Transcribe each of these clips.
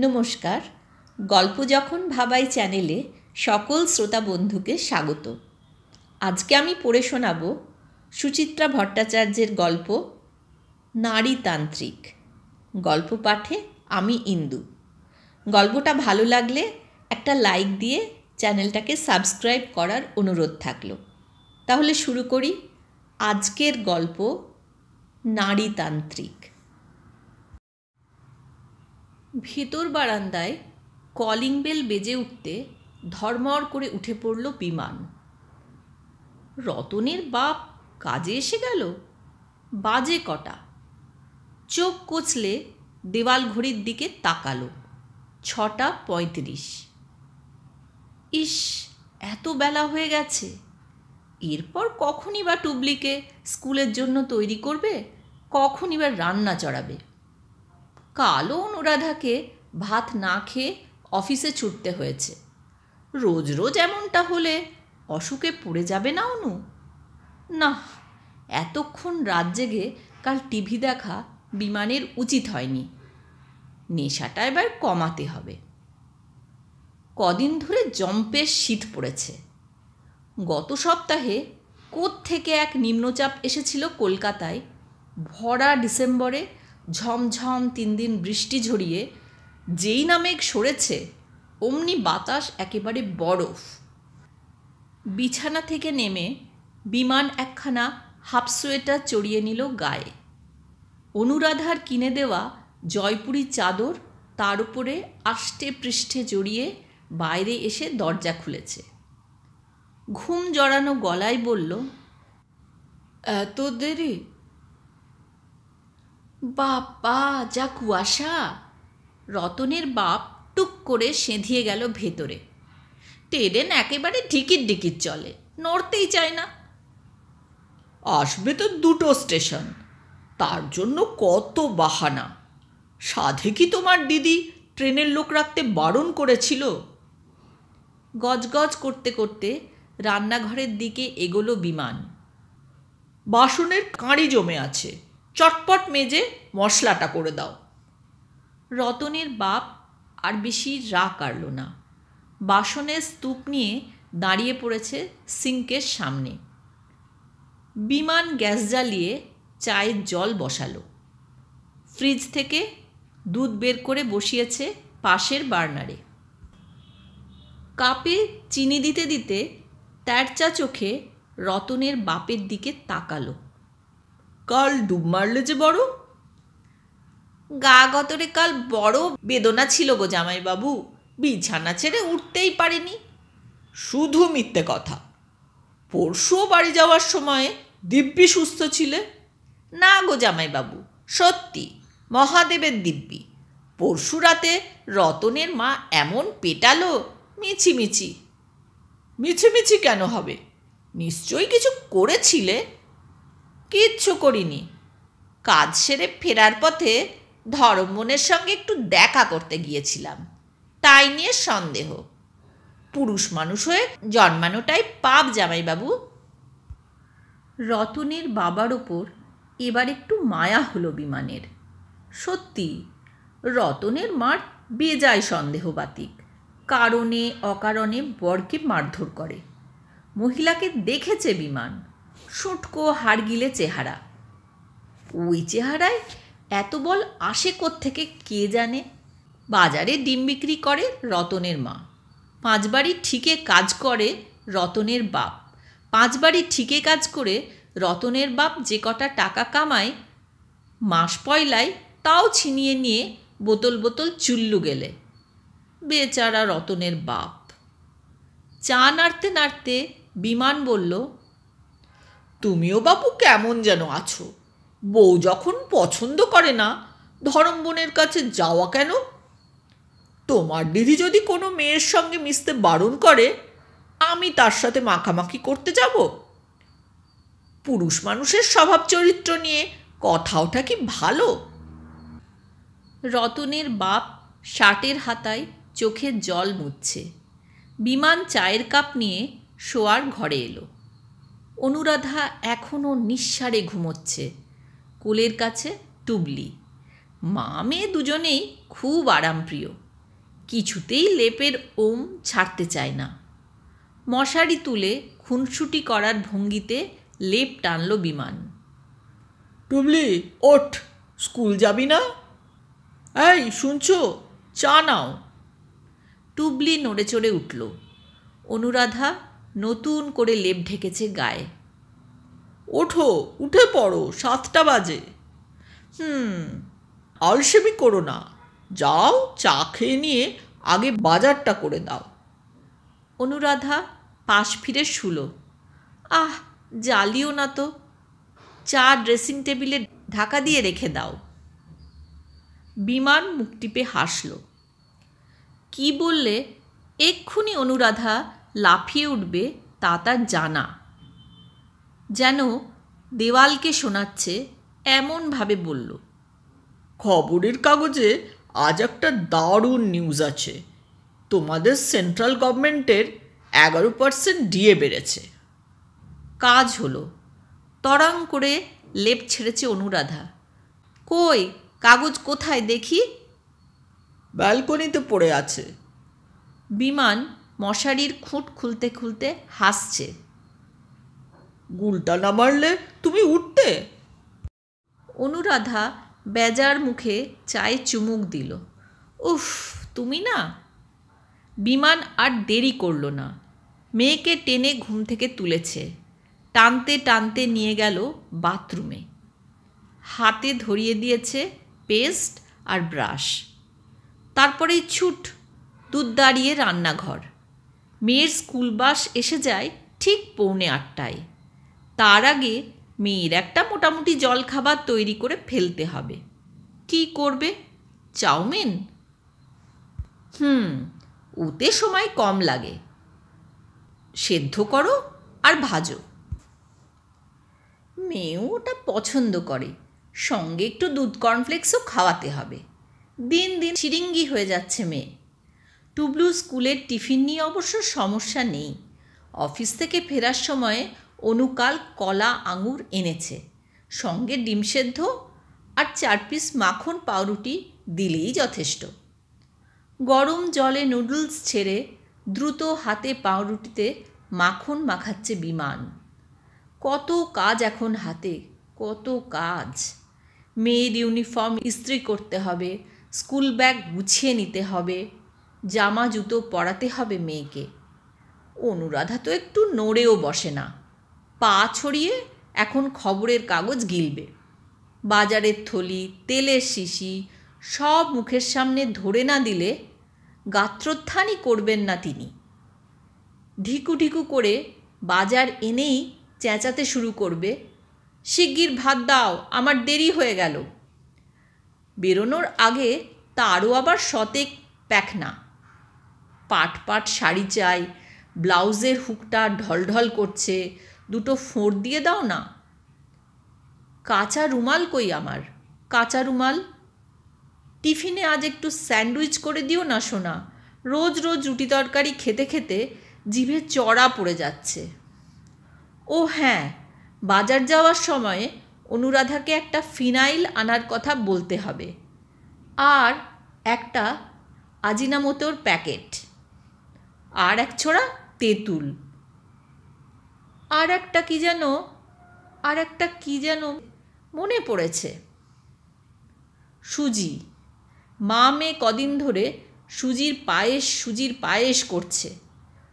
নমস্কার। গল্প যখন ভাবাই চ্যানেলে সকল শ্রোতা বন্ধুকে স্বাগত। আজকে আমি পড়ে শোনাব সুচিত্রা ভট্টাচার্যের গল্প নারীতান্ত্রিক। গল্প পাঠে আমি ইন্দু। গল্পটা ভালো লাগলে একটা লাইক দিয়ে চ্যানেলটাকে সাবস্ক্রাইব করার অনুরোধ থাকলো। তাহলে শুরু করি আজকের গল্প নারীতান্ত্রিক। ভেতর বারান্দায় কলিং বেল বেজে উঠতে ধড়মড় করে উঠে পড়ল বিমান। রতনের বাপ কাজে এসে গেল। বাজে কটা? চোখ কচলে দেওয়াল ঘড়ির দিকে তাকালো। 6:35। ইস, এত বেলা হয়ে গেছে। এরপর কখনই বা টুবলিকে স্কুলের জন্য তৈরি করবে, কখনই বা রান্না চড়াবে। কালও অনুরাধাকে ভাত না খেয়ে অফিসে ছুটতে হয়েছে। রোজ রোজ এমনটা হলে অসুখে পড়ে যাবে না অনু? না, এতক্ষণ রাত জেগে কাল টিভি দেখা বিমানের উচিত হয়নি। নেশাটা এবার কমাতে হবে। কদিন ধরে জম্পের শীত পড়েছে। গত সপ্তাহে কোত্থেকে এক নিম্নচাপ এসেছিল কলকাতায়। ভরা ডিসেম্বরে ঝমঝম 3 দিন বৃষ্টি ঝরিয়ে যেই না মেঘ সরেছে, অমনি বাতাস একেবারে বরফ। বিছানা থেকে নেমে বিমান একখানা হাফ সোয়েটার চড়িয়ে নিল গায়ে। অনুরাধার কিনে দেওয়া জয়পুরি চাদর তার উপরে আষ্টে পৃষ্ঠে জড়িয়ে বাইরে এসে দরজা খুলেছে। ঘুম জড়ানো গলায় বলল, এত দেরি? বাবা, যা কুয়াশা! রতনের বাপ টুক করে সেঁধিয়ে গেল ভেতরে। ট্রেন একেবারে ঢিকির ঢিকির চলে, নড়তেই চায় না। আসবে তো 2টো স্টেশন, তার জন্য কত বাহানা। সাধে কি তোমার দিদি ট্রেনের লোক রাখতে বারণ করেছিল? গজগজ করতে করতে রান্নাঘরের দিকে এগোলো বিমান। বাসনের কাঁড়ি জমে আছে, চটপট মেজে মশলাটা করে দাও। রতনের বাপ আর বেশি রাগ কাড়ল না। বাসনের স্তূপ নিয়ে দাঁড়িয়ে পড়েছে সিঙ্কের সামনে। বিমান গ্যাস জ্বালিয়ে চায়ের জল বসালো। ফ্রিজ থেকে দুধ বের করে বসিয়েছে পাশের বার্নারে। কাপে চিনি দিতে দিতে তেরচা চোখে রতনের বাপের দিকে তাকালো। কাল ডুব মারলে যে বড়? গা গতরে কাল বড় বেদনা ছিল গো জামাইবাবু, বিছানা ছেড়ে উঠতেই পারিনি। শুধু মিথ্যে কথা। পরশুও বাড়ি যাওয়ার সময় দিব্যি সুস্থ ছিলে। না গো জামাইবাবু, সত্যি মহাদেবের দিব্যি। পরশু রাতে রতনের মা এমন পেটালো, মিছিমিছি। মিছিমিছি কেন হবে? নিশ্চয়ই কিছু করেছিলে। কিচ্ছু করিনি। কাজ সেরে ফেরার পথে ধর্মনের সঙ্গে একটু দেখা করতে গিয়েছিলাম, তাই নিয়ে সন্দেহ। পুরুষ মানুষ হয়ে জন্মানোটাই পাপ জামাইবাবু। রতনের বাবার ওপর এবার একটু মায়া হলো বিমানের। সত্যি রতনের মার বেজায় সন্দেহবাতিক। কারণে অকারণে বরকে মারধর করে। মহিলাকে দেখেছে বিমান, শুঁটকো হাড়গিলে চেহারা। ওই চেহারায় এত বল আসে কোত্থেকে কে জানে। বাজারে ডিম বিক্রি করে রতনের মা। 5 বাড়ি ঠিকে কাজ করে রতনের বাপ। 5 বাড়ি ঠিকে কাজ করে রতনের বাপ যে কটা টাকা কামায়, মাস পয়লায় তাও ছিনিয়ে নিয়ে বোতল বোতল চুল্লু গেলে। বেচারা রতনের বাপ। চা নাড়তে নাড়তে বিমান বলল, তুমিও বাপু কেমন যেন আছো। বউ যখন পছন্দ করে না, ধরম বোনের কাছে যাওয়া কেন? তোমার দিদি যদি কোনো মেয়ের সঙ্গে মিশতে বারণ করে, আমি তার সাথে মাখামাখি করতে যাব? পুরুষ মানুষের স্বভাব চরিত্র নিয়ে কথা ওঠা কি ভালো? রতনের বাপ শার্টের হাতায় চোখের জল মুছছে। বিমান চায়ের কাপ নিয়ে শোয়ার ঘরে এলো। অনুরাধা এখনও নিঃসাড়ে ঘুমোচ্ছে। কোলের কাছে টুবলি। মা মেয়ে দুজনেই খুব আরামপ্রিয়। কিছুতেই লেপের ওম ছাড়তে চায় না। মশারি তুলে খুনসুটি করার ভঙ্গিতে লেপ টানল বিমান। টুবলি, ওঠ, স্কুল যাবি না? এই শুনছো, চা নাও। টুবলি নড়ে চড়ে উঠল। অনুরাধা নতুন করে লেপ ঢেকেছে গায়ে। ওঠো, উঠে পড়ো, 7টা বাজে। আলসেমি করো না, যাও চা খেয়ে নিয়ে আগে বাজারটা করে দাও। অনুরাধা পাশ ফিরে শুল। আহ, জ্বালিও না তো, চা ড্রেসিং টেবিলে ঢাকা দিয়ে রেখে দাও। বিমান মুখ টিপে হাসল। কি বললে এক্ষুনি অনুরাধা লাফিয়ে উঠবে তা তার জানা। যেন দেওয়ালকে শোনাচ্ছে এমনভাবে বলল, খবরের কাগজে আজ একটা দারুণ নিউজ আছে। তোমাদের সেন্ট্রাল গভর্নমেন্টের 11% ডিএ বেড়েছে। কাজ হলো। তরাং করে লেপ ছেড়েছে অনুরাধা। কই, কাগজ কোথায় দেখি? ব্যালকনিতে পড়ে আছে। বিমান মশারির খুঁট খুলতে খুলতে হাসছে। গুলটা না মারলে তুমি উঠতে? অনুরাধা বেজার মুখে চায়ে চুমুক দিল। উফ, তুমি না। বিমান আর দেরি করল না। মেয়েকে টেনে ঘুম থেকে তুলেছে। টানতে টানতে নিয়ে গেল বাথরুমে। হাতে ধরিয়ে দিয়েছে পেস্ট আর ব্রাশ। তারপরেই ছুট দুধ দাঁড়িয়ে রান্নাঘর। মেয়ের স্কুল বাস এসে যায় ঠিক 7:45। তার আগে মেয়ের একটা মোটামুটি জলখাবার তৈরি করে ফেলতে হবে। কি করবে? চাউমিন? ওতে সময় কম লাগে। সেদ্ধ করো আর ভাজো। মেয়েও ওটা পছন্দ করে, সঙ্গে একটু দুধ কর্নফ্লেক্সও খাওয়াতে হবে। দিন দিন চিরিঙ্গি হয়ে যাচ্ছে মেয়ে। টুবলু স্কুলের টিফিন নিয়ে অবশ্য সমস্যা নেই। অফিস থেকে ফেরার সময় অনুকাল কলা আঙুর এনেছে, সঙ্গে ডিম সেদ্ধ আর 4 পিস মাখন পাউরুটি দিলেই যথেষ্ট। গরম জলে নুডলস ছেড়ে দ্রুত হাতে পাউরুটিতে মাখন মাখাচ্ছে বিমান। কত কাজ এখন হাতে, কত কাজ। মেয়ের ইউনিফর্ম ইস্ত্রি করতে হবে, স্কুল ব্যাগ গুছিয়ে নিতে হবে, জামা জুতো পরাতে হবে মেয়েকে। অনুরাধা তো একটু নড়েও বসে না, পা ছড়িয়ে এখন খবরের কাগজ গিলবে। বাজারের থলি, তেলের শিশি সব মুখের সামনে ধরে না দিলে গাত্রোত্থানই করবেন না তিনি। ঢিকু ঢিকু করে বাজার এনেই চেঁচাতে শুরু করবে, শিগগির ভাত দাও, আমার দেরি হয়ে গেল। বেরোনোর আগে তারও আবার শতেক প্যাখনা। পাট পাট শাড়ি চাই, ব্লাউজের হুকটা ঢলঢল করছে, 2টো ফোঁড় দিয়ে দাও না। কাঁচা রুমাল কই আমার, কাঁচা রুমাল? টিফিনে আজ একটু স্যান্ডউইচ করে দিও না সোনা, রোজ রোজ রুটি তরকারি খেতে খেতে জিভে চড়া পড়ে যাচ্ছে। ও হ্যাঁ, বাজার যাওয়ার সময়ে অনুরাধাকে একটা ফিনাইল আনার কথা বলতে হবে, আর একটা আজিনামোতোর প্যাকেট, আর এক ছোড়া তেঁতুল, আর একটা কি যেন মনে পড়েছে, সুজি। মা মেয়ে কদিন ধরে সুজির পায়েস করছে,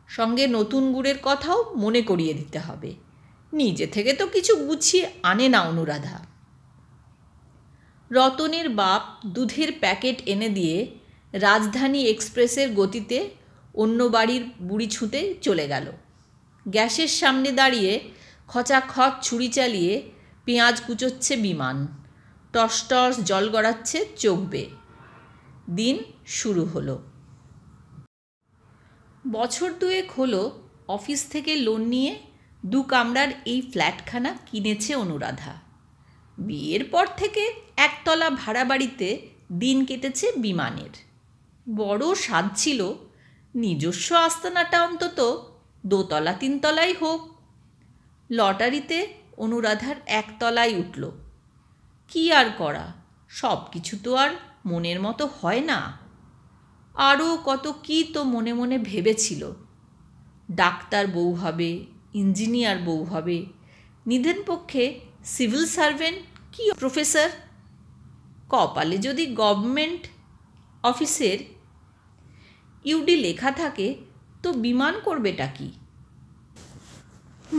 সঙ্গে নতুন গুড়ের কথাও মনে করিয়ে দিতে হবে। নিজে থেকে তো কিছু গুছিয়ে আনে না অনুরাধা। রতনের বাপ দুধের প্যাকেট এনে দিয়ে রাজধানী এক্সপ্রেসের গতিতে অন্য বাড়ির বুড়ি ছুঁতে চলে গেল। গ্যাসের সামনে দাঁড়িয়ে খচাখচ ছুরি চালিয়ে পেঁয়াজ কুচোচ্ছে বিমান। টস টস জল গড়াচ্ছে চোখ বেয়ে। দিন শুরু হলো। বছর 2 হলো অফিস থেকে লোন নিয়ে 2 কামরার এই ফ্ল্যাটখানা কিনেছে অনুরাধা। বিয়ের পর থেকে একতলা ভাড়া বাড়িতে দিন কেটেছে বিমানের। বড় স্বাদ ছিল নিজস্ব আস্তানাটা অন্তত 2 তলা 3 তলাই হোক। লটারিতে অনুরাধার 1 তলায় উঠল। কি আর করা, সব কিছু তো আর মনের মতো হয় না। আরও কত কী তো মনে মনে ভেবেছিল। ডাক্তার বউ হবে, ইঞ্জিনিয়ার বউ হবে, নিদেন পক্ষে সিভিল সার্ভেন্ট কি প্রফেসর। কপালে যদি গভর্নমেন্ট অফিসের ইউডি লেখা থাকে তো বিমান করবেটা কি?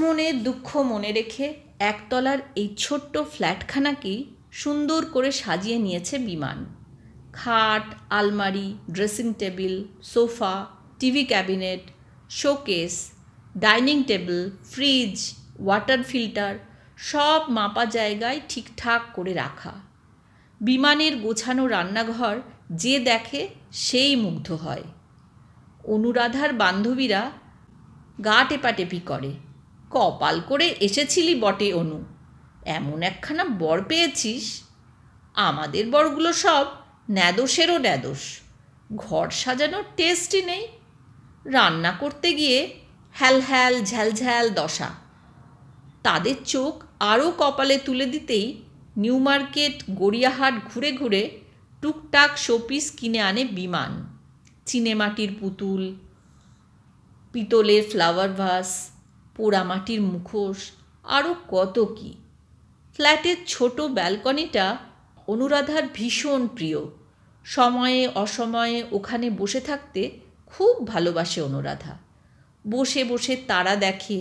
মনের দুঃখ মনে রেখে একতলার এই ছোট্ট ফ্ল্যাটখানাকেই সুন্দর করে সাজিয়ে নিয়েছে বিমান। খাট, আলমারি, dressing table, sofa, TV cabinet, showcase, dining table, fridge, water filter সব মাপা জায়গায় ঠিকঠাক করে রাখা। বিমানের গোছানো রান্নাঘর যে দেখে সেই মুগ্ধ হয়। অনুরাধার বান্ধবীরা গা টেপাটেপি করে, কপাল করে এসেছিলি বটে অনু, এমন একখানা বর পেয়েছিস। আমাদের বরগুলো সব ন্যাদোষেরও ন্যাদোষ, ঘর সাজানোর টেস্টই নেই, রান্না করতে গিয়ে হ্যাল হ্যাল ঝ্যালঝ্যাল দশা। তাদের চোখ আরও কপালে তুলে দিতেই নিউ মার্কেট, গড়িয়াহাট ঘুরে ঘুরে টুকটাক শোপিস কিনে আনে বিমান। চিনেমাটির পুতুল, পিতলের ফ্লাওয়ার ভাস, পোড়ামাটির মুখোশ, আরও কত কী। ফ্ল্যাটের ছোট ব্যালকনিটা অনুরাধার ভীষণ প্রিয়। সময়ে অসময়ে ওখানে বসে থাকতে খুব ভালোবাসে অনুরাধা। বসে বসে তারা দেখে,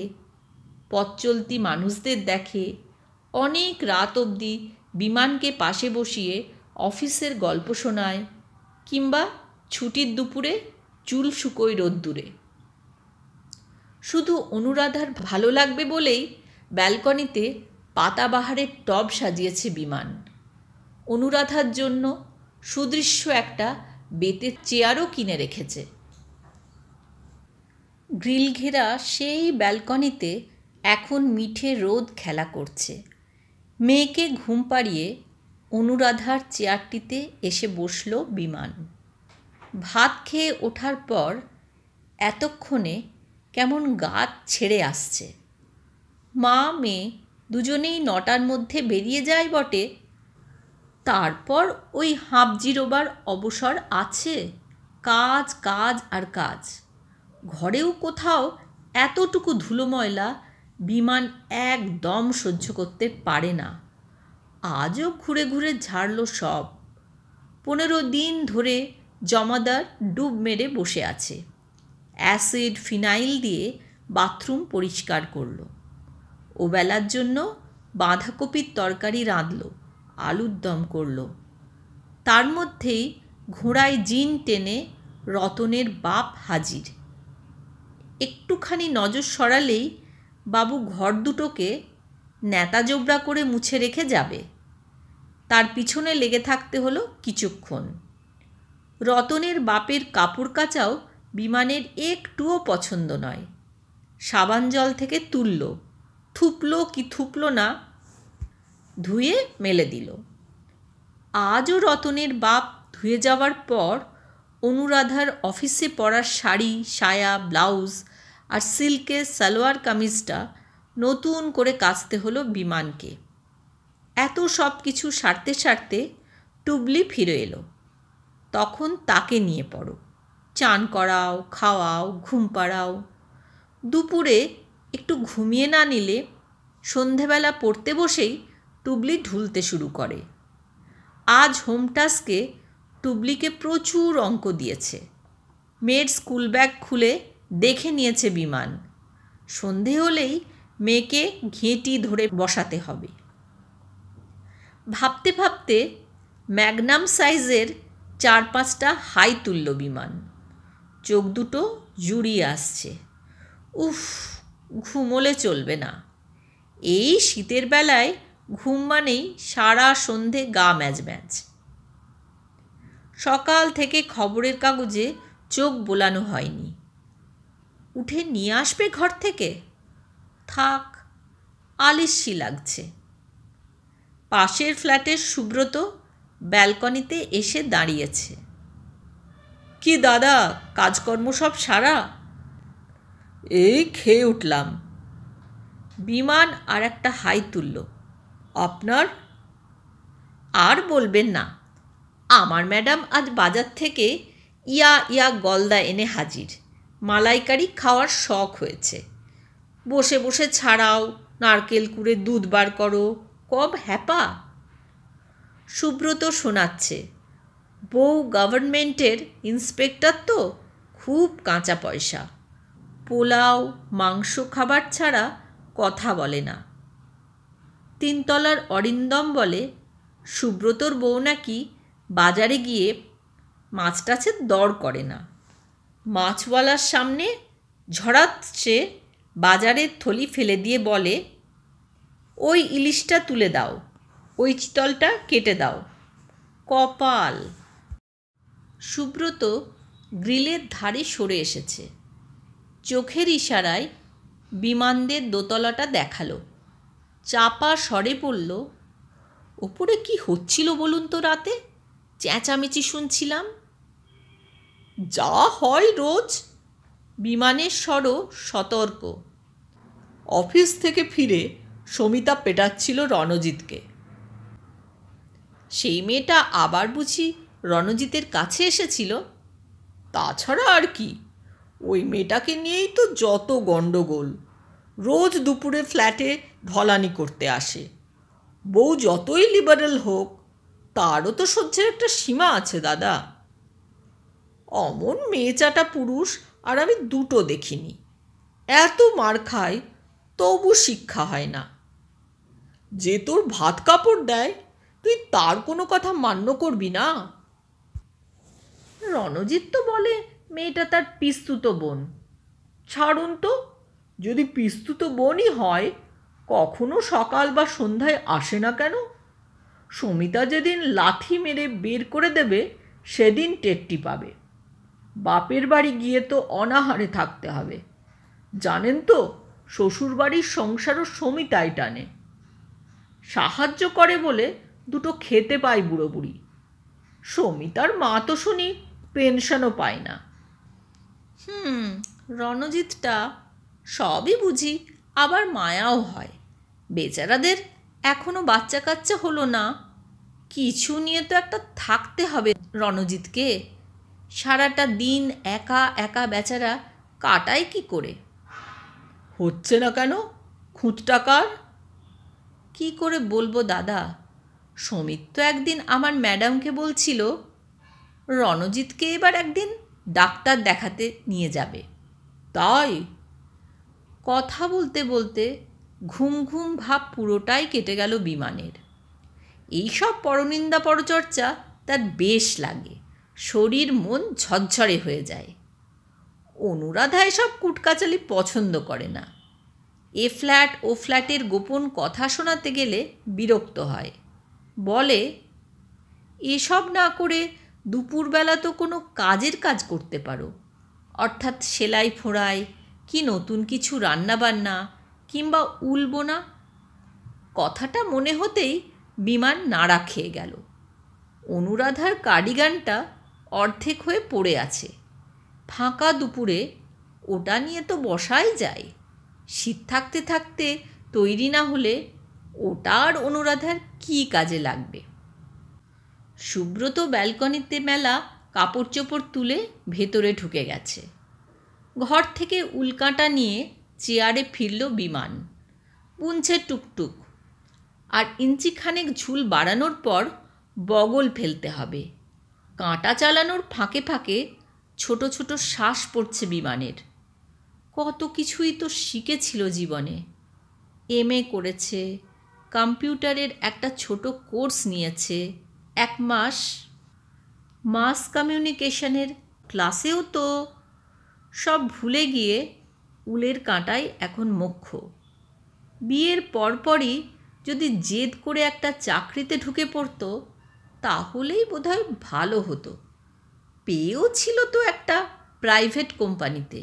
পথ চলতি মানুষদের দেখে, অনেক রাত অবধি বিমানকে পাশে বসিয়ে অফিসের গল্প শোনায়, কিংবা ছুটির দুপুরে চুল শুকোয় রোদ্দুরে। শুধু অনুরাধার ভালো লাগবে বলেই ব্যালকনিতে পাতাবাহারের টব সাজিয়েছে বিমান। অনুরাধার জন্য সুদৃশ্য একটা বেতের চেয়ারও কিনে রেখেছে। গ্রিল ঘেরা সেই ব্যালকনিতে এখন মিঠে রোদ খেলা করছে। মেয়েকে ঘুম পাড়িয়ে অনুরাধার চেয়ারটিতে এসে বসল বিমান। ভাত খেয়ে ওঠার পর এতক্ষণে কেমন গা ছেড়ে আসছে। মা মেয়ে দুজনেই 9টার মধ্যে বেরিয়ে যায় বটে, তারপর ওই হাঁপ জিরোবার অবসর আছে। কাজ কাজ আর কাজ। ঘরেও কোথাও এতটুকু ধুলো ময়লা বিমান একদম সহ্য করতে পারে না। আজও ঘুরে ঘুরে ঝাড়ল সব। 15 দিন ধরে জমাদার ডুব মেরে বসে আছে। অ্যাসিড ফিনাইল দিয়ে বাথরুম পরিষ্কার করল। ওবেলার জন্য বাঁধাকপির তরকারি রাঁধল, আলুর দম করল। তার মধ্যেই ঘোড়ায় জিন টেনে রতনের বাপ হাজির। একটুখানি নজর সরালেই বাবু ঘর দুটোকে ন্যাতা জোবরা করে মুছে রেখে যাবে। তার পিছনে লেগে থাকতে হলো কিছুক্ষণ। রতনের বাপের কাপড় কাচাও বিমানের একটুও পছন্দ নয়। সাবান জল থেকে তুলল, থুপলো কি থুপলো না, ধুয়ে মেলে দিল। আজও রতনের বাপ ধুয়ে যাওয়ার পর অনুরাধার অফিসে পরার শাড়ি, সায়া, ব্লাউজ আর সিল্কের সালোয়ার কামিজটা নতুন করে কাচতে হলো বিমানকে। এত সব কিছু সারতে সারতে টুবলি ফিরে এলো। তখন তাকে নিয়ে পড়ো, চান করাও, খাওয়াও, ঘুম পাড়াও। দুপুরে একটু ঘুমিয়ে না নিলে সন্ধেবেলা পড়তে বসেই টুবলি ঢুলতে শুরু করে। আজ হোম টাস্কে টুবলিকে প্রচুর অঙ্ক দিয়েছে। মেয়ের স্কুল ব্যাগ খুলে দেখে নিয়েছে বিমান। সন্ধে হলেই মেয়েকে ঘেঁটি ধরে বসাতে হবে। ভাবতে ভাবতে ম্যাগনাম সাইজের 4-5টা হাই তুলল বিমান। চোখ দুটো জুড়িয়ে আসছে। উফ, ঘুমোলে চলবে না। এই শীতের বেলায় ঘুম মানেই সারা সন্ধে গা ম্যাজ ম্যাজ। সকাল থেকে খবরের কাগজে চোখ বোলানো হয়নি। উঠে নিয়ে আসবে ঘর থেকে? থাক, আলিস্যি লাগছে। পাশের ফ্ল্যাটের সুব্রত ব্যালকনিতে এসে দাঁড়িয়েছে। কি দাদা, কাজকর্ম সব সারা? এই খেয়ে উঠলাম। বিমান আর একটা হাই তুলল। আপনার? আর বলবেন না, আমার ম্যাডাম আজ বাজার থেকে ইয়া ইয়া গলদা এনে হাজির। মালাইকারি খাওয়ার শখ হয়েছে। বসে বসে ছাড়াও, নারকেল কুড়ে দুধ বার করো, কব হ্যাপা। সুব্রত শোনাচ্ছে, বউ গভর্নমেন্টের ইন্সপেক্টর তো, খুব কাঁচা পয়সা, পোলাও মাংস খাবার ছাড়া কথা বলে না। তিনতলার অরিন্দম বলে, সুব্রতর বউ নাকি বাজারে গিয়ে মাছ টাছের দর করে না। মাছওয়ালার সামনে ঝরাচ্ছে বাজারের থলি ফেলে দিয়ে বলে, ওই ইলিশটা তুলে দাও, ওই চিতলটা কেটে দাও। কপাল। সুব্রত গ্রিলের ধারে সরে এসেছে। চোখের ইশারায় বিমানদের দোতলাটা দেখালো। চাপা স্বরে পড়ল, ওপরে কি হচ্ছিল বলুন তো রাতে? চেঁচামেচি শুনছিলাম। যা হয় রোজ। বিমানের স্বরও সতর্ক। অফিস থেকে ফিরে সমিতা পেটাচ্ছিল রণজিৎকে। সেই মেয়েটা আবার বুঝি রণজিতের কাছে এসেছিল? তাছাড়া আর কি, ওই মেয়েটাকে নিয়েই তো যত গণ্ডগোল। রোজ দুপুরে ফ্ল্যাটে ঢলানি করতে আসে। বউ যতই লিবারেল হোক, তারও তো সহ্যের একটা সীমা আছে দাদা। অমন মেয়েচাটা পুরুষ আর আমি দুটো দেখিনি। এত মার খায়, তবু শিক্ষা হয় না। যে তোর ভাত কাপড় দেয়, তুই তার কোনো কথা মান্য করবি না? রণজিৎ তো বলে মেয়েটা তার পিস্তুত বোন। ছাড়ুন তো, যদি পিস্তুত বোনই হয়, কখনো সকাল বা সন্ধ্যায় আসে না কেন? সমিতা যেদিন লাথি মেরে বের করে দেবে, সেদিন টেট্টি পাবে। বাপের বাড়ি গিয়ে তো অনাহারে থাকতে হবে। জানেন তো, শ্বশুরবাড়ির সংসারও সমিতাই টানে। সাহায্য করে বলে দুটো খেতে পায় বুড়ো বুড়ি। সমিতার মা তো শুনি পেনশনও পায় না। রণজিৎটা সবই বুঝি, আবার মায়াও হয়। বেচারাদের এখনো বাচ্চা কাচ্চা হলো না, কিছু নিয়ে তো একটা থাকতে হবে রণজিৎকে। সারাটা দিন একা একা বেচারা কাটায় কি করে? হচ্ছে না কেন? খুঁতটা কার? কি করে বলবো দাদা? সমিত তো একদিন আমার ম্যাডামকে বলছিল রণজিৎকে এবার একদিন ডাক্তার দেখাতে নিয়ে যাবে। তাই? কথা বলতে বলতে ঘুম ঘুম ভাব পুরোটাই কেটে গেল বিমানের। এইসব পরনিন্দা পরচর্চা তার বেশ লাগে, শরীর মন ঝরঝরে হয়ে যায়। অনুরাধা এসব কুটকাচালি পছন্দ করে না। এ ফ্ল্যাট ও ফ্ল্যাটের গোপন কথা শোনাতে গেলে বিরক্ত হয়। বলে, এসব না করে দুপুরবেলা তো কোনো কাজের কাজ করতে পারো, অর্থাৎ সেলাই ফোড়াই, কি নতুন কিছু রান্নাবান্না, কিংবা উল বোনা। কথাটা মনে হতেই বিমান নাড়া খেয়ে গেল। অনুরাধার কার্ডিগানটা অর্ধেক হয়ে পড়ে আছে। ফাঁকা দুপুরে ওটা নিয়ে তো বসাই যায়। শীত থাকতে থাকতে তৈরি না হলে ওটা আর অনুরাধার কী কাজে লাগবে? সুব্রত ব্যালকনিতে মেলা কাপড় চোপড় তুলে ভেতরে ঢুকে গেছে। ঘর থেকে উল্কাঁটা নিয়ে চেয়ারে ফিরল বিমান। বুনছে টুকটুক। আর ইঞ্চিখানেক ঝুল বাড়ানোর পর বগল ফেলতে হবে। কাঁটা চালানোর ফাঁকে ফাঁকে ছোট ছোট শ্বাস পড়ছে বিমানের। কত কিছুই তো শিখেছিল জীবনে। MA করেছে, কম্পিউটারের একটা ছোট কোর্স নিয়েছে, 1 মাস মাস কমিউনিকেশনের ক্লাসেও তো। সব ভুলে গিয়ে উলের কাঁটায় এখন মোক্ষ। বিয়ের পরপরই যদি জেদ করে একটা চাকরিতে ঢুকে পড়তো, তাহলেই বোধহয় ভালো হতো। পেয়েও ছিল তো একটা প্রাইভেট কোম্পানিতে।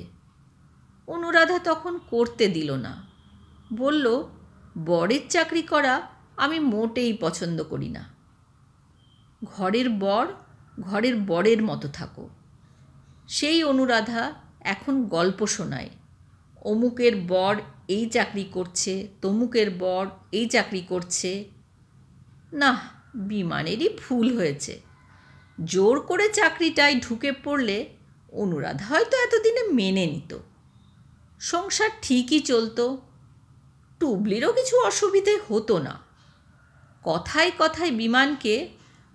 অনুরাধা তখন করতে দিল না। বলল, বরের চাকরি করা আমি মোটেই পছন্দ করি না। ঘরের বর ঘরের বরের মতো থাকো। সেই অনুরাধা এখন গল্প শোনায়, অমুকের বর এই চাকরি করছে, তমুকের বর এই চাকরি করছে। না, বিমানেরই ভুল হয়েছে। জোর করে চাকরিটায় ঢুকে পড়লে অনুরাধা হয়তো এতদিনে মেনে নিত। সংসার ঠিকই চলত, টুবলিরও কিছু অসুবিধে হতো না। কথায় কথায় বিমানকে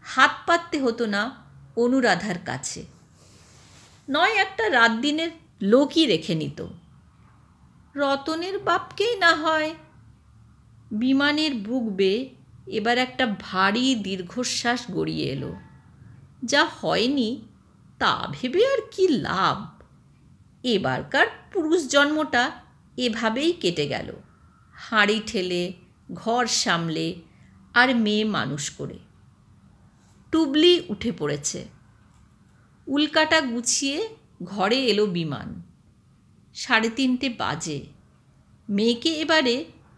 হাত পাততে হতো না অনুরাধার কাছে, নয় একটা রাত দিনের লোকই রেখে নিত। রতনের বাপকেই না হয়। বিমানের বুক বেয়ে এবার একটা ভারী দীর্ঘশ্বাস গড়িয়ে এলো। যা হয়নি তা ভেবে আর কি লাভ। এবারকার পুরুষ জন্মটা এভাবেই কেটে গেল, হাঁড়ি ঠেলে, ঘর সামলে আর মেয়ে মানুষ করে। টুবলি উঠে পড়েছে। উল্কাটা গুছিয়ে ঘরে এলো বিমান। 3:30 বাজে। মেয়েকে এবারে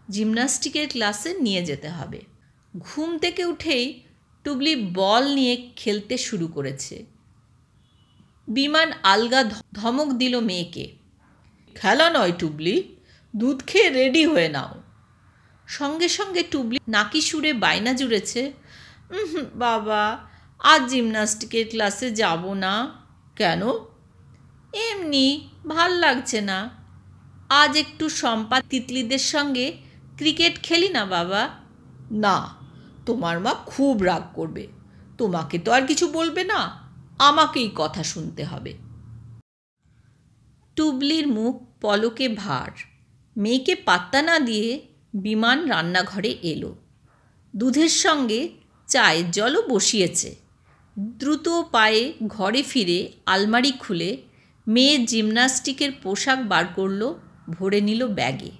জিমন্যাস্টিকের ক্লাসে নিয়ে যেতে হবে। ঘুম থেকে উঠেই টুবলি বল নিয়ে খেলতে শুরু করেছে। বিমান আলগা ধমক দিল মেয়েকে। খেলা নয় টুবলি, দুধ খেয়ে রেডি হয়ে নাও। সঙ্গে সঙ্গে টুবলি নাকি সুরে বায়না জুড়েছে, বাবা আজ জিমন্যাস্টিকের ক্লাসে যাব না। কেন? এমনি ভাল লাগছে না। আজ একটু শম্পা তিতলিদের সঙ্গে ক্রিকেট খেলি না বাবা। না, তোমার মা খুব রাগ করবে। তোমাকে তো আর কিছু বলবে না, আমাকেই কথা শুনতে হবে। টুবলির মুখ পলকে ভার। মেয়েকে পাত্তা না দিয়ে বিমান রান্নাঘরে এলো। দুধের সঙ্গে চায়ের জলও বসিয়েছে। দ্রুত পায়ে ঘরে ফিরে আলমারি খুলে মেয়ের জিমন্যাস্টিকের পোশাক বার করল, ভরে নিল ব্যাগে।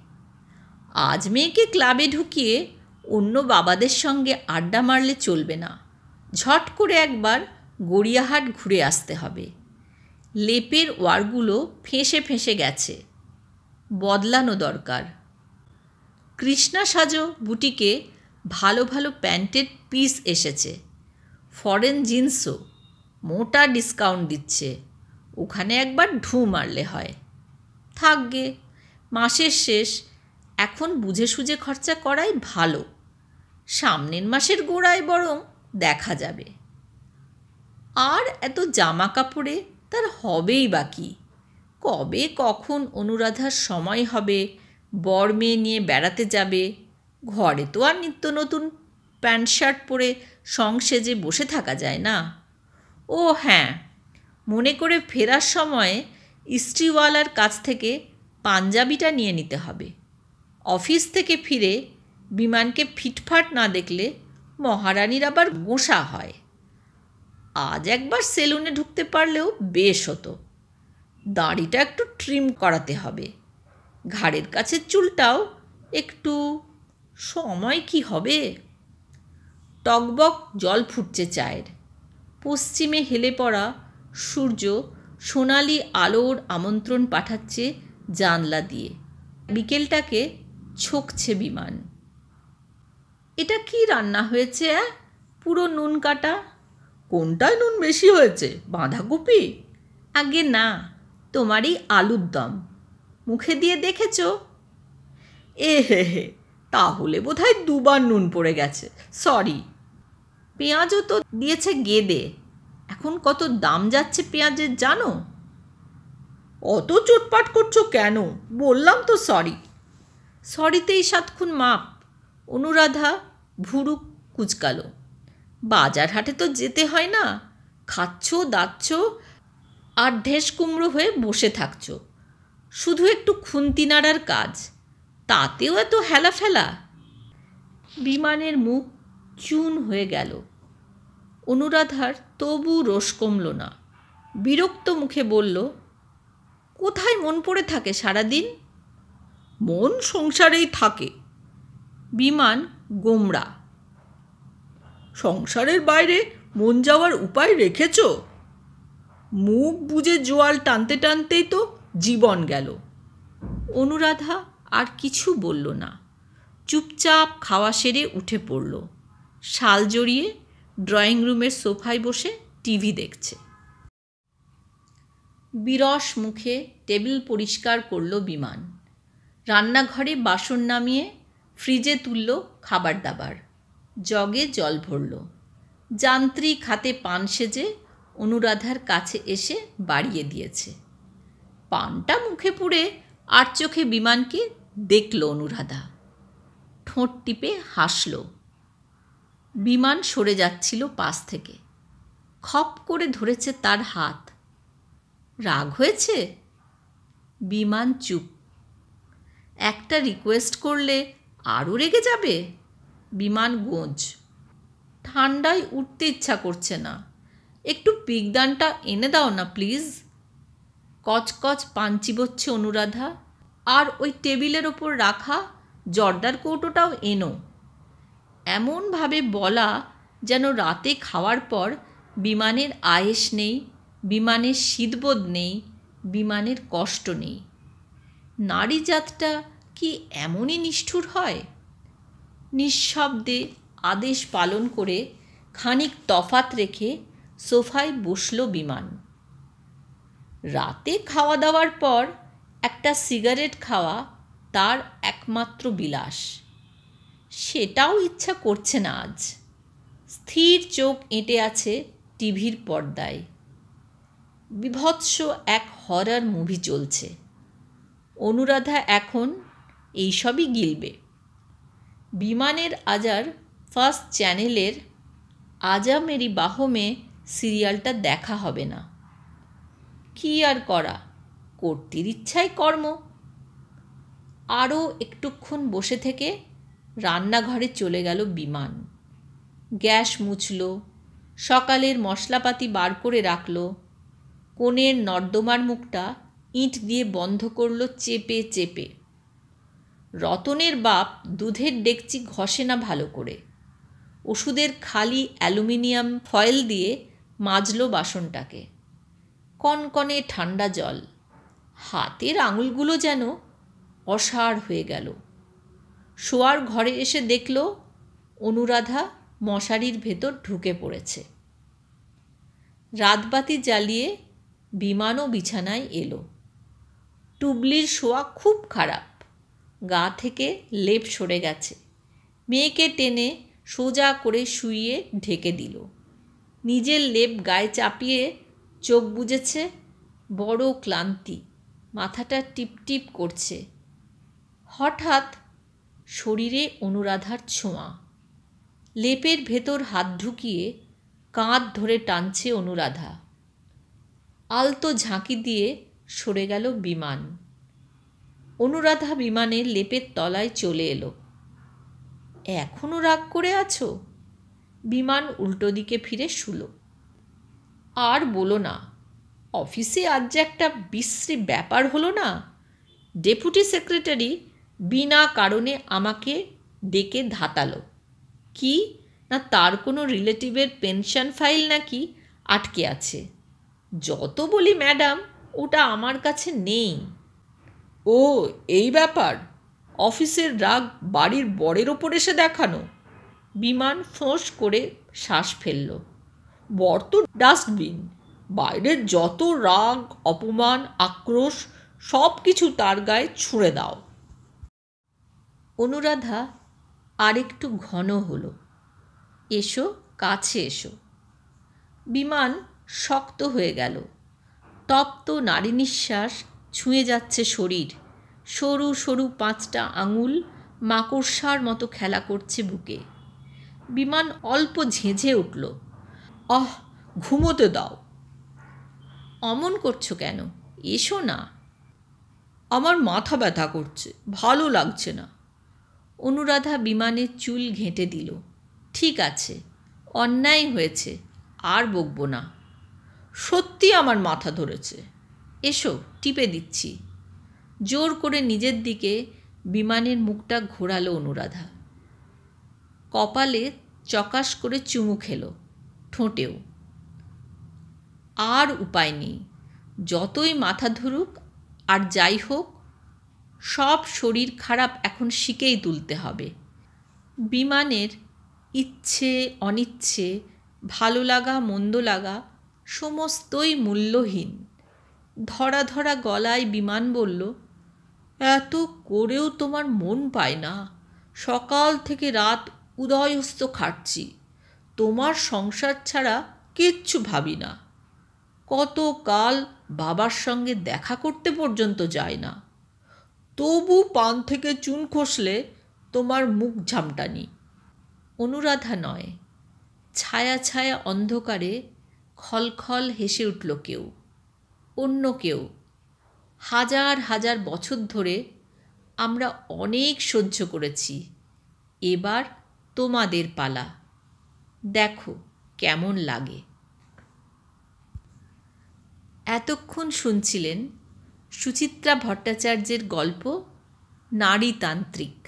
আজ মেয়েকে ক্লাবে ঢুকিয়ে অন্য বাবাদের সঙ্গে আড্ডা মারলে চলবে না। ঝট করে একবার গড়িয়াহাট ঘুরে আসতে হবে। লেপের ওয়ারগুলো ফেঁসে ফেঁসে গেছে, বদলানো দরকার। কৃষ্ণা সাজো বুটিকে ভালো ভালো প্যান্টের পিস এসেছে। ফরেন জিন্সও মোটা ডিসকাউন্ট দিচ্ছে, ওখানে একবার ঢু মারলে হয়। থাকবে, মাসের শেষ, এখন বুঝে সুঝে খরচা করাই ভালো। সামনের মাসের গোড়ায় বরং দেখা যাবে। আর এত জামা কাপড়ে তার হবেই বাকি। কবে কখন অনুরাধার সময় হবে, বর মেয়ে নিয়ে বেড়াতে যাবে। ঘরে তো আর নিত্য নতুন প্যান্ট শার্ট পরে সংসেজে বসে থাকা যায় না। ও হ্যাঁ, মনে করে ফেরার সময় ইস্ত্রিওয়ালার কাছ থেকে পাঞ্জাবিটা নিয়ে নিতে হবে। অফিস থেকে ফিরে বিমানকে ফিটফাট না দেখলে মহারানীর আবার গোঁসা হয়। আজ একবার সেলুনে ঢুকতে পারলেও বেশ হতো। দাড়িটা একটু ট্রিম করাতে হবে, ঘাড়ের কাছের চুলটাও একটু। সময় কি হবে? টকবক জল ফুটছে চায়ের। পশ্চিমে হেলে পড়া সূর্য সোনালি আলোর আমন্ত্রণ পাঠাচ্ছে জানলা দিয়ে। বিকেলটাকে ছকছে বিমান। এটা কি রান্না হয়েছে? পুরো নুন কাটা। কোনটায় নুন বেশি হয়েছে, বাঁধাকপি? আগে না, তোমারই আলুর দম। মুখে দিয়ে দেখেছ? এ হে হে, তাহলে বোধহয় 2 বার নুন পড়ে গেছে, সরি। পেঁয়াজও তো দিয়েছে গেদে। এখন কত দাম যাচ্ছে পেঁয়াজের জানো? অত চোটপাট করছো কেন? বললাম তো সরি। সরিতেই 7 খুন মাপ। অনুরাধা ভুরু কুচকালো। বাজার হাটে তো যেতে হয় না, খাচ্ছ দাচ্ছ আর ঢেস কুমড়ো হয়ে বসে থাকছ। শুধু একটু খুন্তি নাড়ার কাজ, তাতেও এত হেলা ফেলা। বিমানের মুখ চুন হয়ে গেল। অনুরাধার তবু রোষ কমল না। বিরক্ত মুখে বলল, কোথায় মন পড়ে থাকে সারাদিন? মন সংসারেই থাকে। বিমান গোমড়া। সংসারের বাইরে মন যাওয়ার উপায় রেখেছ? মুখ বুজে জোয়াল টানতে টানতেই তো জীবন গেল। অনুরাধা আর কিছু বলল না, চুপচাপ খাওয়া সেরে উঠে পড়ল। শাল জড়িয়ে ড্রয়িং রুমের সোফায় বসে টিভি দেখছে। বিরস মুখে টেবিল পরিষ্কার করল বিমান। রান্নাঘরে বাসন নামিয়ে ফ্রিজে তুলল খাবার দাবার। জগে জল ভরল। যান্ত্রিক হাতে পান সেজে অনুরাধার কাছে এসে বাড়িয়ে দিয়েছে। পানটা মুখে পুরে আর চোখে বিমানকে দেখল অনুরাধা। ঠোঁট টিপে হাসল। বিমান সরে যাচ্ছিল পাশ থেকে। খপ করে ধরেছে তার হাত। রাগ হয়েছে? বিমান চুপ। একটা রিকোয়েস্ট করলে আরও রেগে যাবে? বিমান গোঁজ। ঠান্ডায় উঠতে ইচ্ছা করছে না, একটু পিকদানটা এনে দাও না প্লিজ। কচকচ পান চিবোচ্ছে অনুরাধা। আর ওই টেবিলের ওপর রাখা জর্দার কৌটোটাও এনো। এমনভাবে বলা যেন রাতে খাওয়ার পর বিমানের আয়েশ নেই, বিমানের শীতবোধ নেই, বিমানের কষ্ট নেই। নারী জাতটা কি এমনই নিষ্ঠুর হয়? নিঃশব্দে আদেশ পালন করে খানিক তফাত রেখে সোফায় বসল বিমান। রাতে খাওয়া দাওয়ার পর একটা সিগারেট খাওয়া তার একমাত্র বিলাস। সেটাও ইচ্ছা করছে না আজ। স্থির চোখ এঁটে আছে টিভির পর্দায়। বিভৎস এক হরর মুভি চলছে। অনুরাধা এখন এইসবই গিলবে। বিমানের আজার ফার্স্ট চ্যানেলের আজা মেরি বাহমে সিরিয়ালটা দেখা হবে না। কি আর করা, কর্ত্রীর ইচ্ছায় কর্ম। আরও একটুক্ষণ বসে থেকে রান্নাঘরে চলে গেল বিমান। গ্যাস মুছল, সকালের মশলাপাতি বার করে রাখল, কোণের নর্দমার মুখটা ইঁট দিয়ে বন্ধ করল চেপে চেপে। রতনের বাপ দুধের ডেকচি ঘষে না ভালো করে। ওষুধের খালি অ্যালুমিনিয়াম ফয়েল দিয়ে মাজল বাসনটাকে। কনকনে ঠান্ডা জল। হাতের আঙুলগুলো যেন অসাড় হয়ে গেল। শোয়ার ঘরে এসে দেখল অনুরাধা মশারির ভেতর ঢুকে পড়েছে। রাতবাতি জ্বালিয়ে বিমানও বিছানায় এলো। টুবলির শোয়া খুব খারাপ। গা থেকে লেপ সরে গেছে। মেয়েকে টেনে সোজা করে শুইয়ে ঢেকে দিল। নিজের লেপ গায়ে চাপিয়ে চোখ বুজেছে। বড় ক্লান্তি, মাথাটা টিপটিপ করছে। হঠাৎ শরীরে অনুরাধার ছোঁয়া। লেপের ভেতর হাত ঢুকিয়ে কাঁধ ধরে টানছে অনুরাধা। আলতো ঝাঁকি দিয়ে সরে গেল বিমান। অনুরাধা বিমানের লেপের তলায় চলে এলো। এখনও রাগ করে আছো? বিমান উল্টো দিকে ফিরে শুল। আর বলো না, অফিসে আজ যে একটা বিশ্রী ব্যাপার হলো না। ডেপুটি সেক্রেটারি বিনা কারণে আমাকে ডেকে ধাতালো। কি না তার কোনো রিলেটিভের পেনশন ফাইল নাকি আটকে আছে। যত বলি ম্যাডাম, ওটা আমার কাছে নেই। ও এই ব্যাপার? অফিসের রাগ বাড়ির বরের ওপর এসে দেখানো? বিমান ফোঁস করে শ্বাস ফেলল। বর তো ডাস্টবিন। বাইরের যত রাগ, অপমান, আক্রোশ সব কিছু তার গায়ে ছুঁড়ে দাও। অনুরাধা আরেকটু ঘন হলো। এসো, কাছে এসো। বিমান শক্ত হয়ে গেল। তপ্ত নারী নিঃশ্বাস ছুঁয়ে যাচ্ছে শরীর। সরু সরু 5টা আঙুল মাকড়সার মতো খেলা করছে বুকে। বিমান অল্প ঝেঁঝে উঠল। আহ, ঘুমোতে দাও। অমন করছো কেন? এসো না। আমার মাথা ব্যথা করছে, ভালো লাগছে না। অনুরাধা বিমানের চুল ঘেঁটে দিল। ঠিক আছে, অন্যায় হয়েছে, আর বকবো না। সত্যি আমার মাথা ধরেছে। এসো, টিপে দিচ্ছি। জোর করে নিজের দিকে বিমানের মুখটা ঘোরালো অনুরাধা। কপালে চকাশ করে চুমু খেলো, ঠোঁটেও। আর উপায় নেই। যতই মাথা ধরুক আর যাই হোক, সব শরীর খারাপ এখন শিখেই তুলতে হবে। বিমানের ইচ্ছে অনিচ্ছে, ভালো লাগা মন্দ লাগা সমস্তই মূল্যহীন। ধরা ধরা গলায় বিমান বলল, এত করেও তোমার মন পায় না? সকাল থেকে রাত উদয়স্ত খাটছি, তোমার সংসার ছাড়া কিচ্ছু ভাবি না। কত কাল বাবার সঙ্গে দেখা করতে পর্যন্ত যায় না, তবু পান থেকে চুন খসলে তোমার মুখ ঝামটানি। অনুরাধা নয়, ছায়া ছায়া অন্ধকারে খলখল হেসে উঠল কেউ, অন্য কেউ। হাজার হাজার বছর ধরে আমরা অনেক সহ্য করেছি, এবার তোমাদের পালা, দেখো কেমন লাগে। এতক্ষণ শুনছিলেন সুচিত্রা ভট্টাচার্যের গল্প নারীতান্ত্রিক।